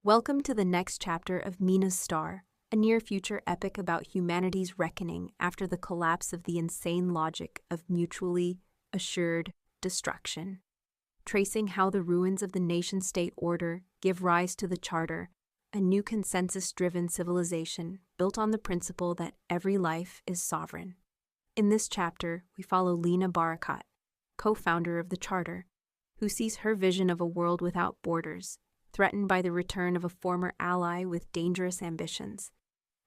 Welcome to the next chapter of Mina Star, a near-future epic about humanity's reckoning after the collapse of the insane logic of mutually assured destruction, tracing how the ruins of the nation-state order give rise to the Charter, a new consensus-driven civilization built on the principle that every life is sovereign. In this chapter, we follow Lina Barakat, co-founder of the Charter, who sees her vision of a world without borders, threatened by the return of a former ally with dangerous ambitions.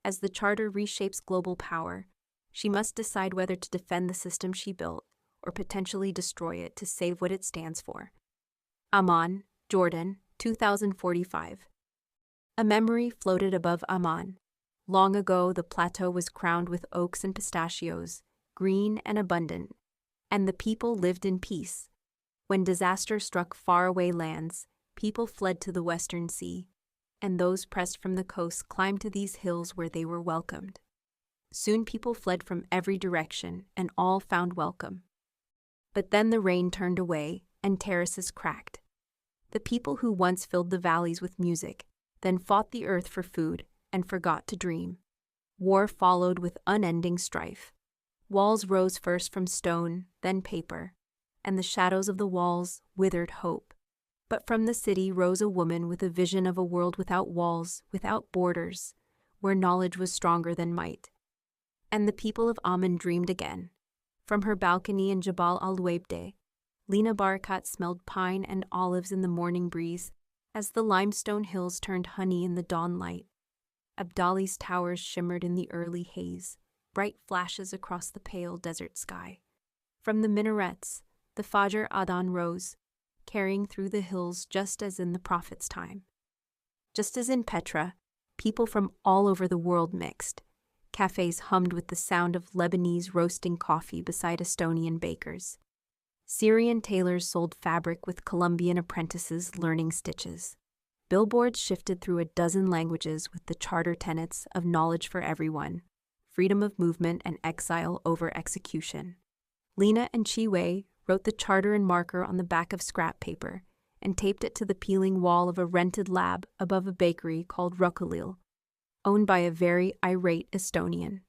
As the Charter reshapes global power, she must decide whether to defend the system she built or potentially destroy it to save what it stands for. Amman, Jordan, 2045. A memory floated above Amman. Long ago, the plateau was crowned with oaks and pistachios, green and abundant, and the people lived in peace. When disaster struck faraway lands, people fled to the western sea, and those pressed from the coast climbed to these hills where they were welcomed. Soon people fled from every direction, and all found welcome. But then the rain turned away, and terraces cracked. The people who once filled the valleys with music, then fought the earth for food, and forgot to dream. War followed with unending strife. Walls rose first from stone, then paper, and the shadows of the walls withered hope. But from the city rose a woman with a vision of a world without walls, without borders, where knowledge was stronger than might. And the people of Amman dreamed again. From her balcony in Jabal al-Wabde, Lina Barakat smelled pine and olives in the morning breeze as the limestone hills turned honey in the dawn light. Abdali's towers shimmered in the early haze, bright flashes across the pale desert sky. From the minarets, the Fajr Adhan rose, carrying through the hills just as in the Prophet's time. Just as in Petra, people from all over the world mixed. Cafes hummed with the sound of Lebanese roasting coffee beside Estonian bakers. Syrian tailors sold fabric with Colombian apprentices learning stitches. Billboards shifted through a dozen languages with the charter tenets of knowledge for everyone, freedom of movement and exile over execution. Lina and Chi Wei wrote the charter in marker on the back of scrap paper and taped it to the peeling wall of a rented lab above a bakery called Rukalil, owned by a very irate Estonian.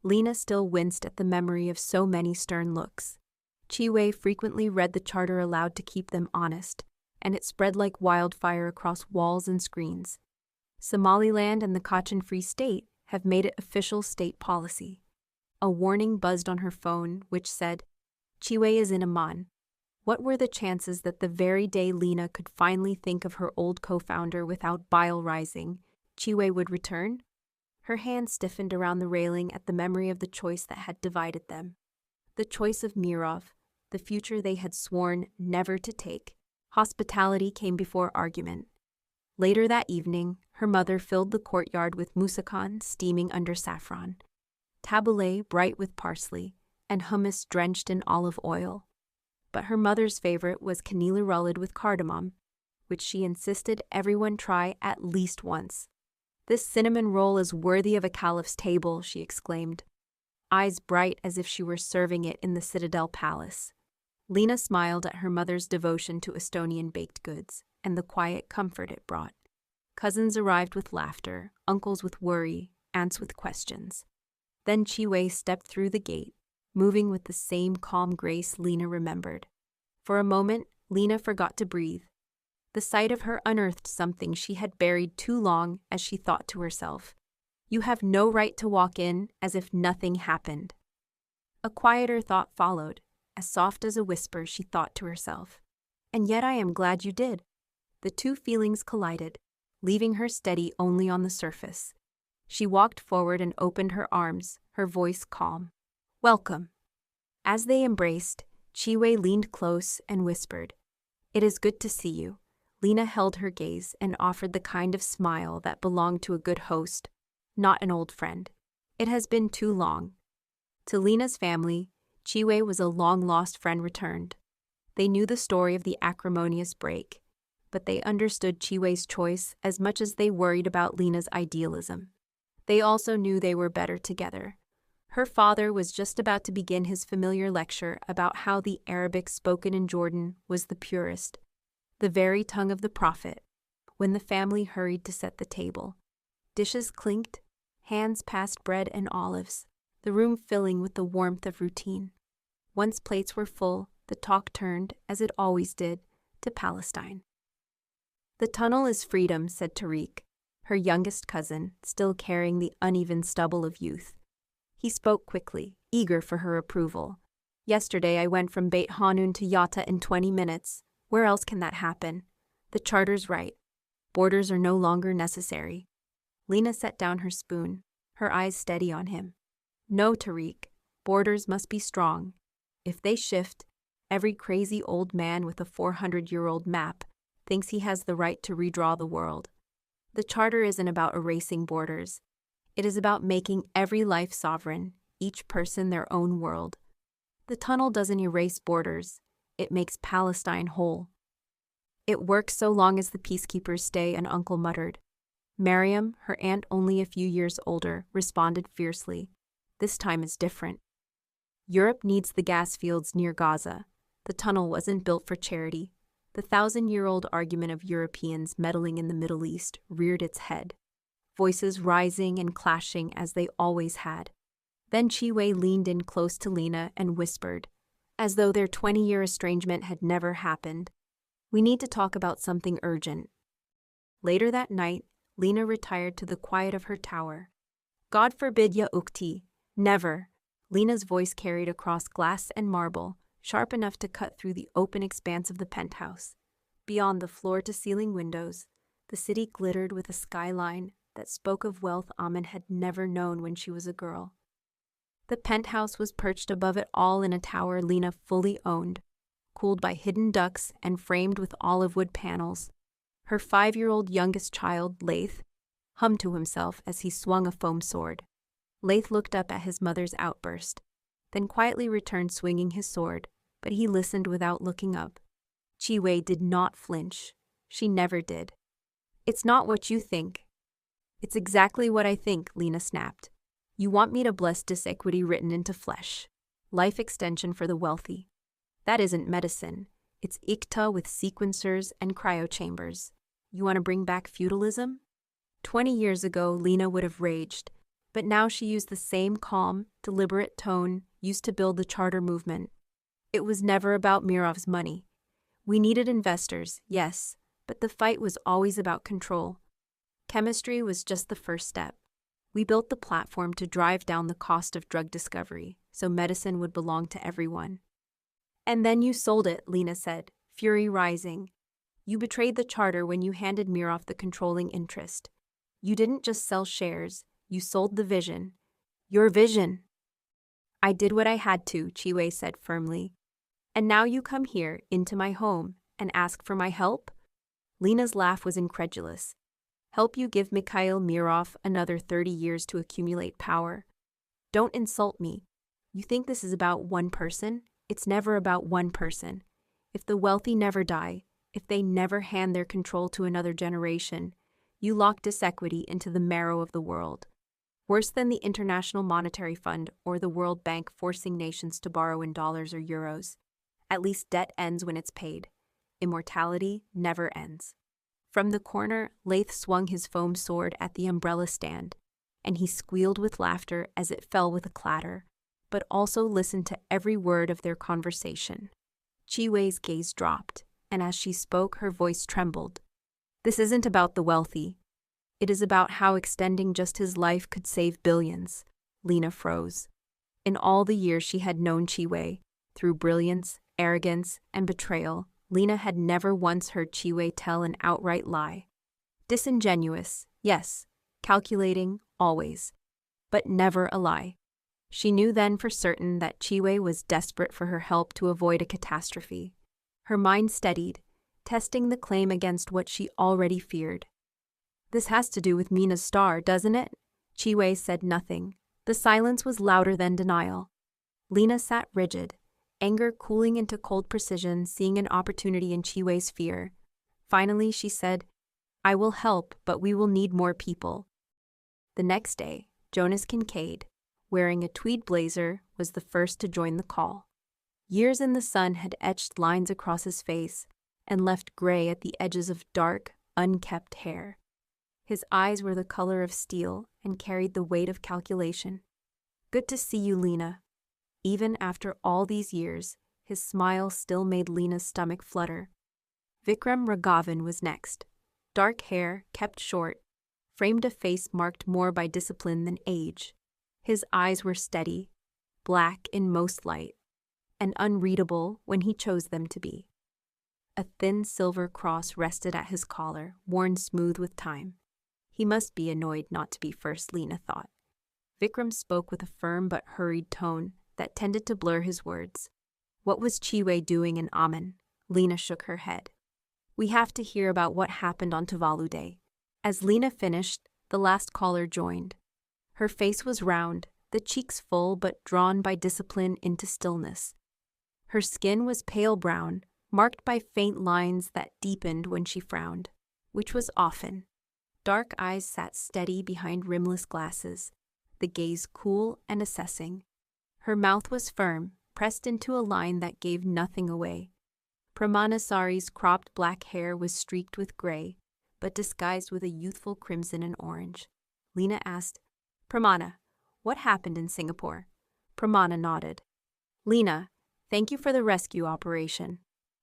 Lina still winced at the memory of so many stern looks. Chi Wei frequently read the charter aloud to keep them honest, and it spread like wildfire across walls and screens. Somaliland and the Kachin Free State have made it official state policy. A warning buzzed on her phone, which said, "Chi Wei is in Amman." What were the chances that the very day Lina could finally think of her old co-founder without bile rising, Chi Wei would return? Her hand stiffened around the railing at the memory of the choice that had divided them. The choice of Mirov, the future they had sworn never to take. Hospitality came before argument. Later that evening, her mother filled the courtyard with moussakhan steaming under saffron, tabbouleh bright with parsley, and hummus drenched in olive oil. But her mother's favorite was kanila rulad with cardamom, which she insisted everyone try at least once. "This cinnamon roll is worthy of a caliph's table," she exclaimed, eyes bright as if she were serving it in the Citadel Palace. Lina smiled at her mother's devotion to Estonian baked goods and the quiet comfort it brought. Cousins arrived with laughter, uncles with worry, aunts with questions. Then Chi Wei stepped through the gate, moving with the same calm grace Lina remembered. For a moment, Lina forgot to breathe. The sight of her unearthed something she had buried too long as she thought to herself, "You have no right to walk in as if nothing happened." A quieter thought followed, as soft as a whisper she thought to herself, "And yet I am glad you did." The two feelings collided, leaving her steady only on the surface. She walked forward and opened her arms, her voice calm. "Welcome." As they embraced, Chi Wei leaned close and whispered, "It is good to see you." Lina held her gaze and offered the kind of smile that belonged to a good host, not an old friend. "It has been too long." To Lina's family, Chi Wei was a long-lost friend returned. They knew the story of the acrimonious break, but they understood Chi Wei's choice as much as they worried about Lina's idealism. They also knew they were better together. Her father was just about to begin his familiar lecture about how the Arabic spoken in Jordan was the purest, the very tongue of the Prophet, when the family hurried to set the table. Dishes clinked, hands passed bread and olives, the room filling with the warmth of routine. Once plates were full, the talk turned, as it always did, to Palestine. "The tunnel is freedom," said Tariq, her youngest cousin, still carrying the uneven stubble of youth. He spoke quickly, eager for her approval. "Yesterday I went from Beit Hanun to Yatta in 20 minutes. Where else can that happen? The charter's right. Borders are no longer necessary." Lina set down her spoon, her eyes steady on him. "No, Tariq. Borders must be strong. If they shift, every crazy old man with a 400-year-old map thinks he has the right to redraw the world. The charter isn't about erasing borders. It is about making every life sovereign, each person their own world. The tunnel doesn't erase borders. It makes Palestine whole." "It works so long as the peacekeepers stay," an uncle muttered. Mariam, her aunt only a few years older, responded fiercely. "This time is different. Europe needs the gas fields near Gaza. The tunnel wasn't built for charity." The 1,000-year-old argument of Europeans meddling in the Middle East reared its head, voices rising and clashing as they always had. Then Chiwei leaned in close to Lina and whispered, as though their 20-year estrangement had never happened, "We need to talk about something urgent." Later that night, Lina retired to the quiet of her tower. "God forbid, ya ukti. Never." Lina's voice carried across glass and marble, sharp enough to cut through the open expanse of the penthouse. Beyond the floor-to-ceiling windows, the city glittered with a skyline that spoke of wealth Amin had never known when she was a girl. The penthouse was perched above it all in a tower Lina fully owned, cooled by hidden ducts and framed with olive wood panels. Her 5-year-old youngest child, Laith, hummed to himself as he swung a foam sword. Laith looked up at his mother's outburst, then quietly returned swinging his sword, but he listened without looking up. Chiwei did not flinch. She never did. "It's not what you think." "It's exactly what I think," Lina snapped. "You want me to bless disequity written into flesh. Life extension for the wealthy. That isn't medicine. It's ikta with sequencers and cryochambers. You want to bring back feudalism?" 20 years ago, Lina would have raged, but now she used the same calm, deliberate tone used to build the charter movement. It was never about Mirov's money. We needed investors, yes, but the fight was always about control. Chemistry was just the first step. We built the platform to drive down the cost of drug discovery, so medicine would belong to everyone. "And then you sold it," Lina said, fury rising. "You betrayed the charter when you handed Mirov the controlling interest. You didn't just sell shares, you sold the vision. Your vision." "I did what I had to," Chiwei said firmly. "And now you come here, into my home, and ask for my help?" Lina's laugh was incredulous. "Help you give Mikhail Mirov another 30 years to accumulate power? Don't insult me. You think this is about one person? It's never about one person. If the wealthy never die, if they never hand their control to another generation, you lock disequity into the marrow of the world. Worse than the International Monetary Fund or the World Bank forcing nations to borrow in dollars or euros. At least debt ends when it's paid. Immortality never ends." From the corner, Laith swung his foam sword at the umbrella stand, and he squealed with laughter as it fell with a clatter, but also listened to every word of their conversation. Chiwei's gaze dropped, and as she spoke, her voice trembled. "This isn't about the wealthy. It is about how extending just his life could save billions." Lina froze. In all the years she had known Chiwei, through brilliance, arrogance, and betrayal, Lina had never once heard Chiwei tell an outright lie. Disingenuous, yes, calculating, always, but never a lie. She knew then for certain that Chiwei was desperate for her help to avoid a catastrophe. Her mind steadied, testing the claim against what she already feared. "This has to do with Mina Star, doesn't it?" Chiwei said nothing. The silence was louder than denial. Lina sat rigid, anger cooling into cold precision, seeing an opportunity in Chiwei's fear. Finally, she said, "I will help, but we will need more people." The next day, Jonas Kincaid, wearing a tweed blazer, was the first to join the call. Years in the sun had etched lines across his face and left gray at the edges of dark, unkempt hair. His eyes were the color of steel and carried the weight of calculation. "Good to see you, Lina." Even after all these years, his smile still made Lina's stomach flutter. Vikram Raghavan was next. Dark hair, kept short, framed a face marked more by discipline than age. His eyes were steady, black in most light, and unreadable when he chose them to be. A thin silver cross rested at his collar, worn smooth with time. He must be annoyed not to be first, Lina thought. Vikram spoke with a firm but hurried tone that tended to blur his words. What was Chiwe doing in Aman? Lina shook her head. "We have to hear about what happened on Tuvalu Day." As Lina finished, the last caller joined. Her face was round, the cheeks full but drawn by discipline into stillness. Her skin was pale brown, marked by faint lines that deepened when she frowned, which was often. Dark eyes sat steady behind rimless glasses, the gaze cool and assessing. Her mouth was firm, pressed into a line that gave nothing away. Pramanasari's cropped black hair was streaked with gray, but disguised with a youthful crimson and orange. Lina asked, "Pramana, what happened in Singapore?" Pramana nodded. "Lina, thank you for the rescue operation.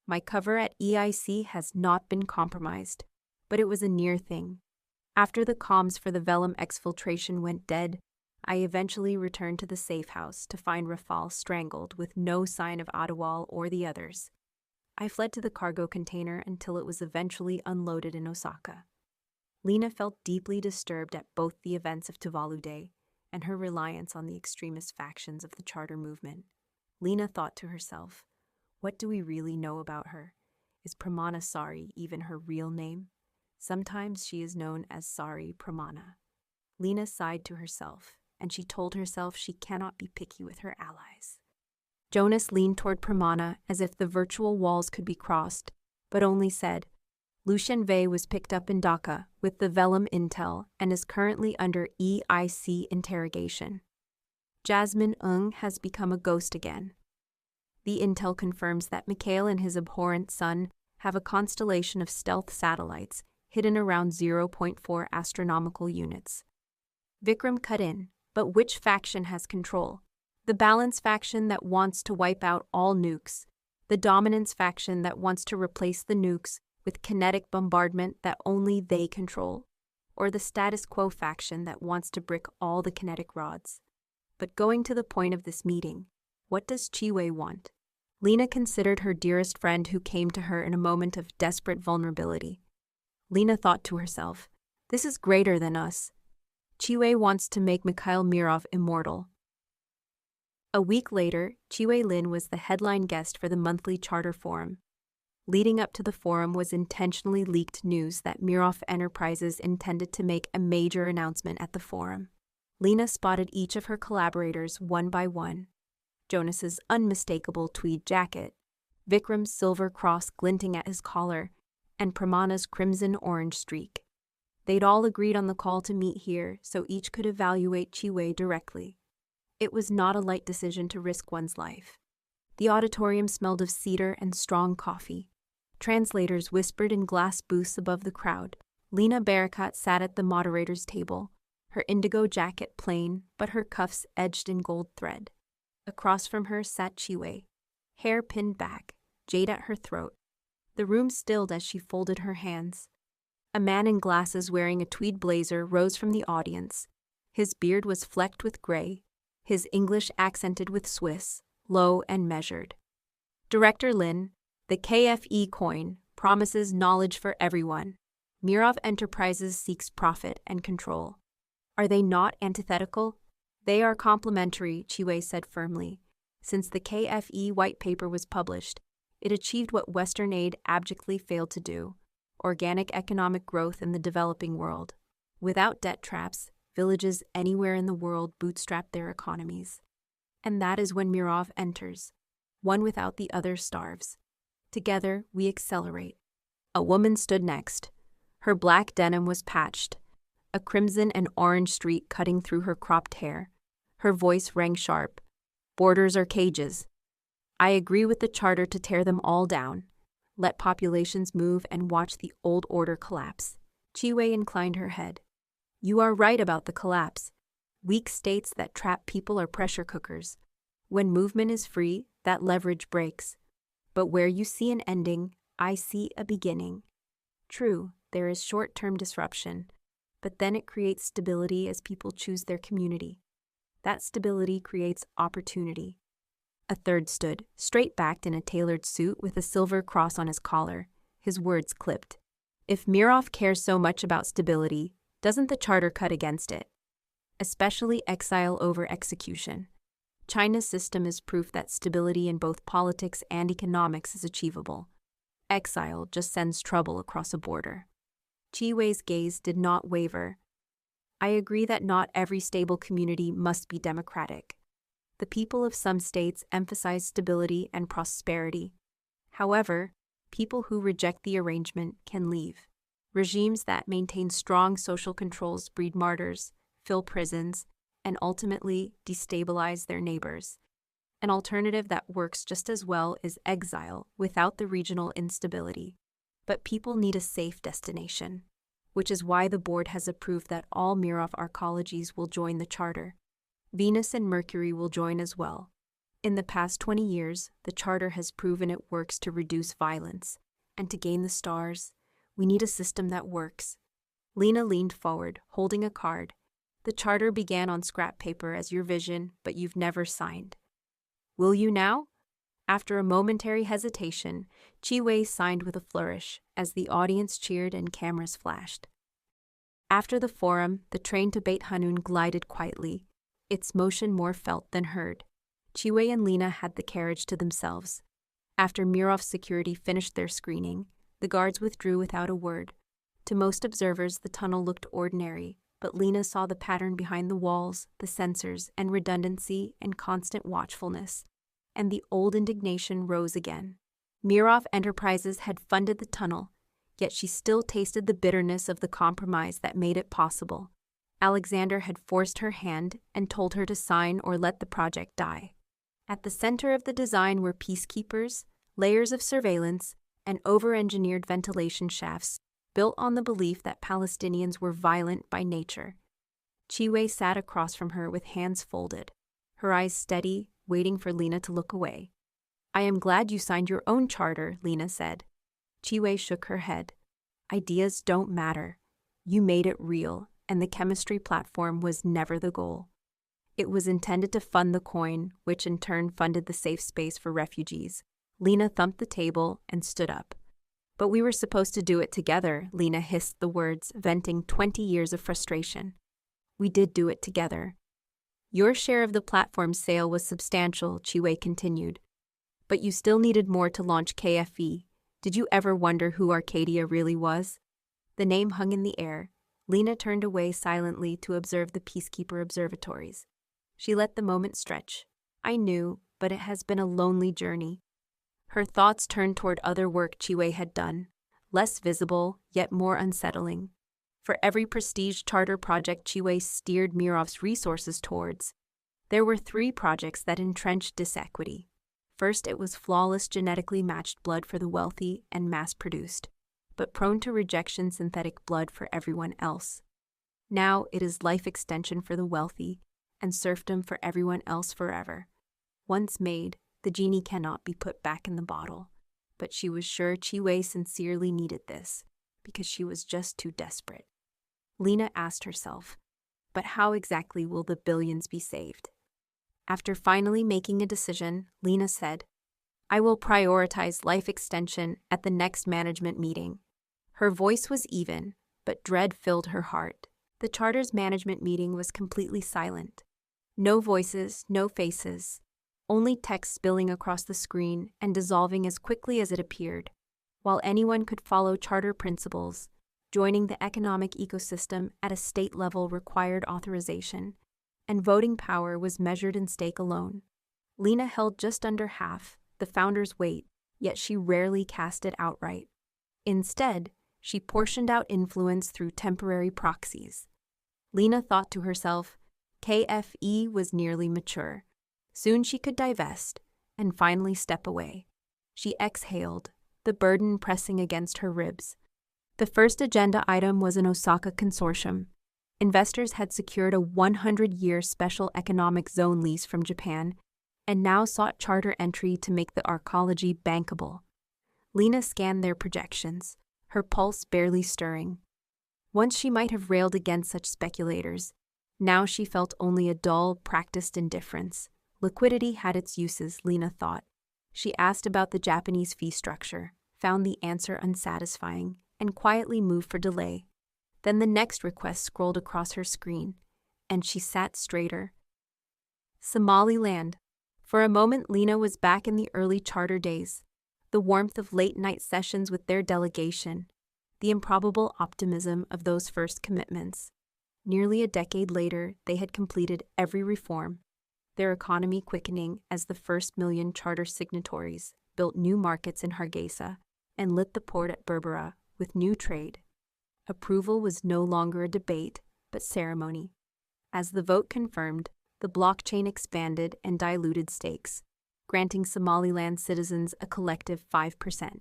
My cover at EIC has not been compromised, but it was a near thing. After the comms for the vellum exfiltration went dead, I eventually returned to the safe house to find Rafal strangled with no sign of Adewale or the others. I fled to the cargo container until it was eventually unloaded in Osaka." Lina felt deeply disturbed at both the events of Tuvalu Day and her reliance on the extremist factions of the charter movement. Lina thought to herself, what do we really know about her? Is Pramana Sari even her real name? Sometimes she is known as Sari Pramana. Lina sighed to herself, and she told herself she cannot be picky with her allies. Jonas leaned toward Pramana as if the virtual walls could be crossed, but only said, "Lucien Vey was picked up in Dhaka with the vellum intel and is currently under EIC interrogation. Jasmine Ung has become a ghost again. The intel confirms that Mikhail and his abhorrent son have a constellation of stealth satellites hidden around 0.4 astronomical units." Vikram cut in, but which faction has control? The balance faction that wants to wipe out all nukes, the dominance faction that wants to replace the nukes with kinetic bombardment that only they control, or the status quo faction that wants to brick all the kinetic rods. But going to the point of this meeting, what does Chiwe want? Lina considered her dearest friend who came to her in a moment of desperate vulnerability. Lina thought to herself, this is greater than us. Chiwe wants to make Mikhail Mirov immortal. A week later, Chiwe Lin was the headline guest for the monthly charter forum. Leading up to the forum was intentionally leaked news that Mirov Enterprises intended to make a major announcement at the forum. Lina spotted each of her collaborators one by one. Jonas's unmistakable tweed jacket, Vikram's silver cross glinting at his collar, and Pramana's crimson-orange streak. They'd all agreed on the call to meet here so each could evaluate Chiwe directly. It was not a light decision to risk one's life. The auditorium smelled of cedar and strong coffee. Translators whispered in glass booths above the crowd. Lina Barakat sat at the moderator's table, her indigo jacket plain, but her cuffs edged in gold thread. Across from her sat Chiwe, hair pinned back, jade at her throat. The room stilled as she folded her hands. A man in glasses wearing a tweed blazer rose from the audience. His beard was flecked with gray, his English accented with Swiss, low and measured. Director Lin, the KFE coin promises knowledge for everyone. Mirov Enterprises seeks profit and control. Are they not antithetical? They are complementary, Chiwe said firmly. Since the KFE white paper was published, it achieved what Western aid abjectly failed to do: organic economic growth in the developing world. Without debt traps, villages anywhere in the world bootstrap their economies. And that is when Mirov enters. One without the other starves. Together, we accelerate. A woman stood next. Her black denim was patched, a crimson and orange streak cutting through her cropped hair. Her voice rang sharp. Borders are cages. I agree with the charter to tear them all down. let populations move, and watch the old order collapse. Chi-Wei inclined her head. You are right about the collapse. Weak states that trap people are pressure cookers. When movement is free, that leverage breaks. But where you see an ending, I see a beginning. True, there is short-term disruption, but then it creates stability as people choose their community. That stability creates opportunity. A third stood, straight-backed in a tailored suit with a silver cross on his collar, his words clipped. If Mirov cares so much about stability, doesn't the charter cut against it? Especially exile over execution. China's system is proof that stability in both politics and economics is achievable. Exile just sends trouble across a border. Chi-Wei's gaze did not waver. I agree that not every stable community must be democratic. The people of some states emphasize stability and prosperity. However, people who reject the arrangement can leave. Regimes that maintain strong social controls breed martyrs, fill prisons, and ultimately destabilize their neighbors. An alternative that works just as well is exile without the regional instability. But people need a safe destination, which is why the board has approved that all Mirov arcologies will join the charter. Venus and Mercury will join as well. In the past 20 years, the charter has proven it works to reduce violence. And to gain the stars, we need a system that works. Lina leaned forward, holding a card. The charter began on scrap paper as your vision, but you've never signed. Will you now? After a momentary hesitation, Chi-Wei signed with a flourish as the audience cheered and cameras flashed. After the forum, the train to Beit Hanun glided quietly, its motion more felt than heard. Chi-Wei and Lina had the carriage to themselves. After Mirov's security finished their screening, the guards withdrew without a word. To most observers, the tunnel looked ordinary, but Lina saw the pattern behind the walls, the sensors, and redundancy and constant watchfulness. And the old indignation rose again. Mirov Enterprises had funded the tunnel, yet she still tasted the bitterness of the compromise that made it possible. Alexander had forced her hand and told her to sign or let the project die. At the center of the design were peacekeepers, layers of surveillance, and over-engineered ventilation shafts built on the belief that Palestinians were violent by nature. Chi-Wei sat across from her with hands folded, her eyes steady, waiting for Lina to look away. I am glad you signed your own charter, Lina said. Chi-Wei shook her head. Ideas don't matter. You made it real, and the chemistry platform was never the goal. It was intended to fund the coin, which in turn funded the safe space for refugees. Lina thumped the table and stood up. But we were supposed to do it together, Lina hissed the words, venting 20 years of frustration. We did do it together. Your share of the platform's sale was substantial, Chi-Wei continued. But you still needed more to launch KFE. Did you ever wonder who Arcadia really was? The name hung in the air. Lina turned away silently to observe the peacekeeper observatories. She let the moment stretch. I knew, but it has been a lonely journey. Her thoughts turned toward other work Chi-Wei had done, less visible, yet more unsettling. For every prestige charter project Chi-Wei steered Mirov's resources towards, there were 3 projects that entrenched disequity. First, it was flawless genetically matched blood for the wealthy and mass-produced, but prone to rejection synthetic blood for everyone else. Now it is life extension for the wealthy and serfdom for everyone else forever. Once made, the genie cannot be put back in the bottle, but she was sure Chi-Wei sincerely needed this, because she was just too desperate. Lina asked herself, but how exactly will the billions be saved? After finally making a decision, Lina said, I will prioritize life extension at the next management meeting. Her voice was even, but dread filled her heart. The charter's management meeting was completely silent. No voices, no faces, only text spilling across the screen and dissolving as quickly as it appeared. While anyone could follow charter principles, joining the economic ecosystem at a state level required authorization, and voting power was measured in stake alone. Lina held just under half, the founder's weight, yet she rarely cast it outright. Instead, she portioned out influence through temporary proxies. Lina thought to herself, KFE was nearly mature. Soon she could divest and finally step away. She exhaled, the burden pressing against her ribs. The first agenda item was an Osaka consortium. Investors had secured a 100-year special economic zone lease from Japan and now sought charter entry to make the arcology bankable. Lina scanned their projections, her pulse barely stirring. Once she might have railed against such speculators, now she felt only a dull, practiced indifference. Liquidity had its uses, Lina thought. She asked about the Japanese fee structure, found the answer unsatisfying, and quietly moved for delay. Then the next request scrolled across her screen, and she sat straighter. Somaliland. For a moment, Lina was back in the early charter days, the warmth of late-night sessions with their delegation, the improbable optimism of those first commitments. Nearly a decade later, they had completed every reform, their economy quickening as the first million charter signatories built new markets in Hargeisa and lit the port at Berbera with new trade. Approval was no longer a debate, but ceremony. As the vote confirmed, the blockchain expanded and diluted stakes, granting Somaliland citizens a collective 5%.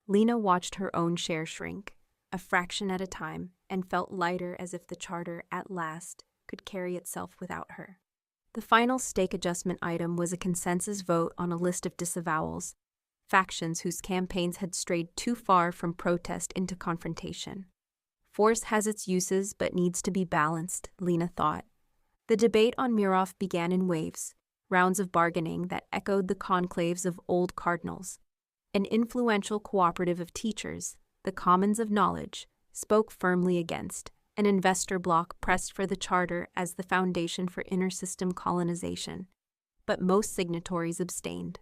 Lina watched her own share shrink, a fraction at a time, and felt lighter as if the charter, at last, could carry itself without her. The final stake adjustment item was a consensus vote on a list of disavowals, factions whose campaigns had strayed too far from protest into confrontation. Force has its uses but needs to be balanced, Lina thought. The debate on Mirov began in waves, rounds of bargaining that echoed the conclaves of old cardinals. An influential cooperative of teachers, the Commons of Knowledge, spoke firmly against. An investor bloc pressed for the charter as the foundation for inter-system colonization, but most signatories abstained.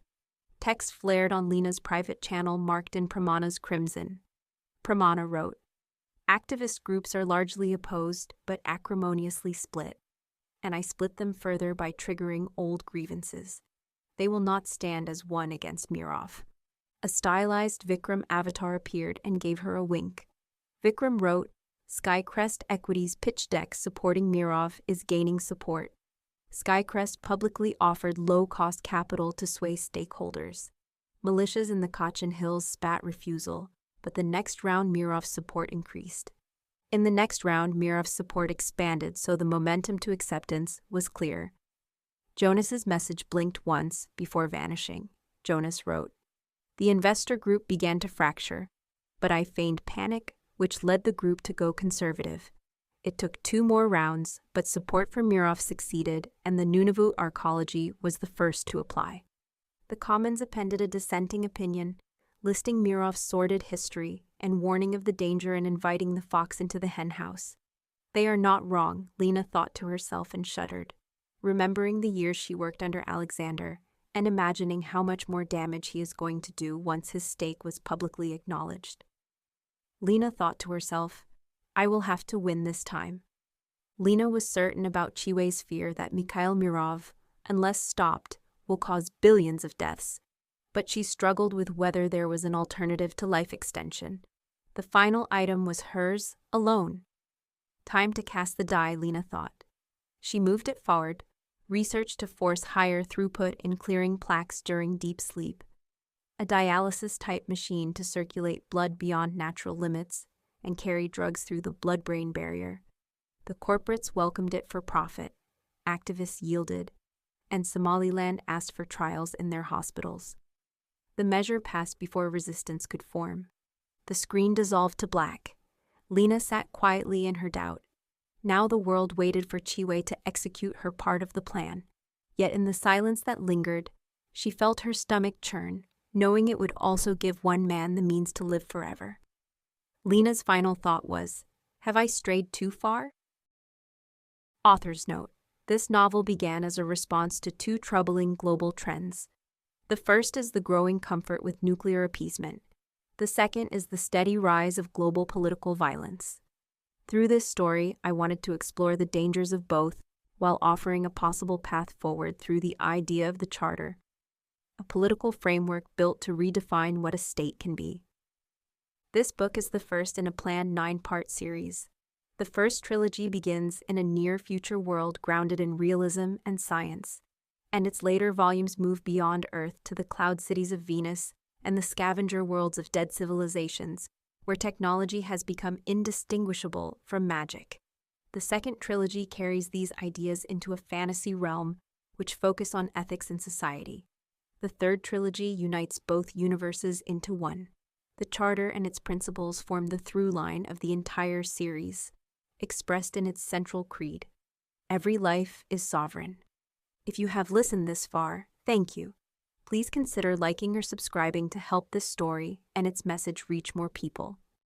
Text flared on Lina's private channel marked in Pramana's crimson. Pramana wrote, "Activist groups are largely opposed but acrimoniously split, and I split them further by triggering old grievances. They will not stand as one against Mirov." A stylized Vikram avatar appeared and gave her a wink. Vikram wrote, "Skycrest Equity's pitch deck supporting Mirov is gaining support. Skycrest publicly offered low-cost capital to sway stakeholders. Militias in the Kachin Hills spat refusal, but the next round Mirov's support increased. In the next round, Mirov's support expanded, so the momentum to acceptance was clear." Jonas's message blinked once before vanishing. Jonas wrote, "The investor group began to fracture, but I feigned panic, which led the group to go conservative. It took 2 more rounds, but support for Mirov succeeded, and the Nunavut arcology was the first to apply." The Commons appended a dissenting opinion, listing Mirov's sordid history and warning of the danger in inviting the fox into the henhouse. They are not wrong, Lina thought to herself and shuddered, remembering the years she worked under Alexander and imagining how much more damage he is going to do once his stake was publicly acknowledged. Lina thought to herself, "I will have to win this time." Lina was certain about Chiwe's fear that Mikhail Mirov, unless stopped, will cause billions of deaths, but she struggled with whether there was an alternative to life extension. The final item was hers alone. Time to cast the die, Lina thought. She moved it forward, researched to force higher throughput in clearing plaques during deep sleep, a dialysis-type machine to circulate blood beyond natural limits and carry drugs through the blood-brain barrier. The corporates welcomed it for profit, activists yielded, and Somaliland asked for trials in their hospitals. The measure passed before resistance could form. The screen dissolved to black. Lina sat quietly in her doubt. Now the world waited for Chiwe to execute her part of the plan. Yet in the silence that lingered, she felt her stomach churn, knowing it would also give one man the means to live forever. Lina's final thought was, "Have I strayed too far?" Author's note. This novel began as a response to 2 troubling global trends. The first is the growing comfort with nuclear appeasement. The second is the steady rise of global political violence. Through this story, I wanted to explore the dangers of both while offering a possible path forward through the idea of the Charter, a political framework built to redefine what a state can be. This book is the first in a planned 9-part series. The first trilogy begins in a near-future world grounded in realism and science, and its later volumes move beyond Earth to the cloud cities of Venus and the scavenger worlds of dead civilizations, where technology has become indistinguishable from magic. The second trilogy carries these ideas into a fantasy realm which focus on ethics and society. The third trilogy unites both universes into one. The Charter and its principles form the through line of the entire series, expressed in its central creed. Every life is sovereign. If you have listened this far, thank you. Please consider liking or subscribing to help this story and its message reach more people.